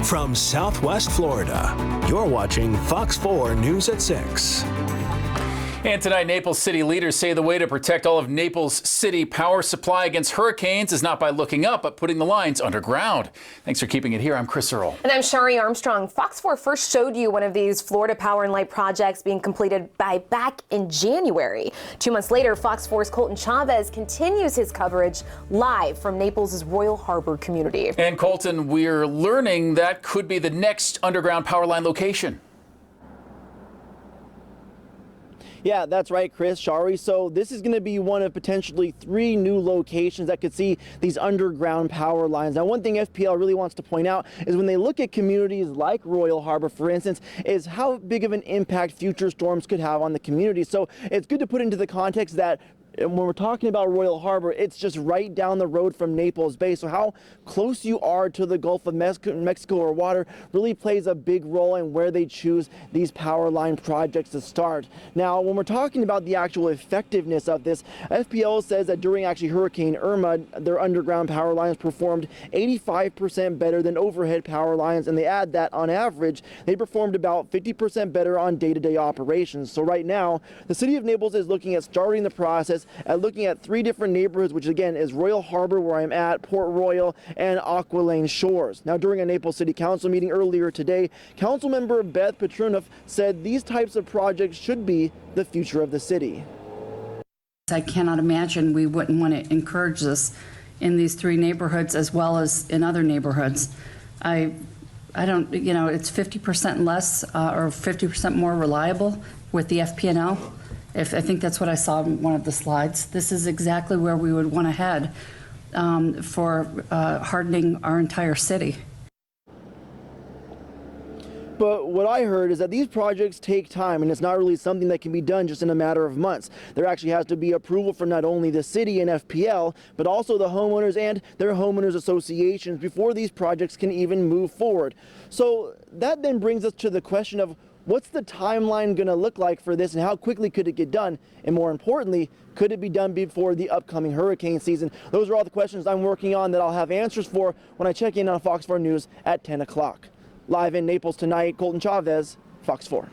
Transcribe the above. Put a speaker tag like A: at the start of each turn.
A: From Southwest Florida, you're watching Fox 4 News at 6.
B: And tonight, Naples city leaders say the way to protect all of Naples city power supply against hurricanes is not by looking up, but putting the lines underground. Thanks for keeping it here. I'm Chris Earle.
C: And I'm Shari Armstrong. Fox 4 first showed you one of these Florida Power and Light projects being completed back in January. 2 months later, Fox 4's Colton Chavez continues his coverage live from Naples' Royal Harbor community.
B: And Colton, we're learning that could be the next underground power line location.
D: Yeah, that's right, Chris, Shari. So this is going to be one of potentially 3 new locations that could see these underground power lines. Now, one thing FPL really wants to point out is when they look at communities like Royal Harbor, for instance, is how big of an impact future storms could have on the community. So it's good to put into the context that when we're talking about Royal Harbor, it's just right down the road from Naples Bay. So how close you are to the Gulf of Mexico or water really plays a big role in where they choose these power line projects to start. Now, when we're talking about the actual effectiveness of this, FPL says that during actually Hurricane Irma, their underground power lines performed 85% better than overhead power lines. And they add that on average, they performed about 50% better on day-to-day operations. So right now, the city of Naples is looking at starting the process at looking at 3 different neighborhoods, which again is Royal Harbor, where I'm at, Port Royal, and Aqua Lane Shores. Now, during a Naples City Council meeting earlier today, Council member Beth Petrunoff said these types of projects should be the future of the city.
E: I cannot imagine we wouldn't want to encourage this in these 3 neighborhoods as well as in other neighborhoods. I don't, it's 50% less or 50% more reliable with the FP&L. I think that's what I saw in one of the slides. This is exactly where we would want to head for hardening our entire city.
D: But what I heard is that these projects take time, and it's not really something that can be done just in a matter of months. There actually has to be approval from not only the city and FPL, but also the homeowners and their homeowners associations before these projects can even move forward. So that then brings us to the question of what's the timeline going to look like for this, and how quickly could it get done? And more importantly, could it be done before the upcoming hurricane season? Those are all the questions I'm working on that I'll have answers for when I check in on Fox 4 News at 10 o'clock. Live in Naples tonight, Colton Chavez, Fox 4.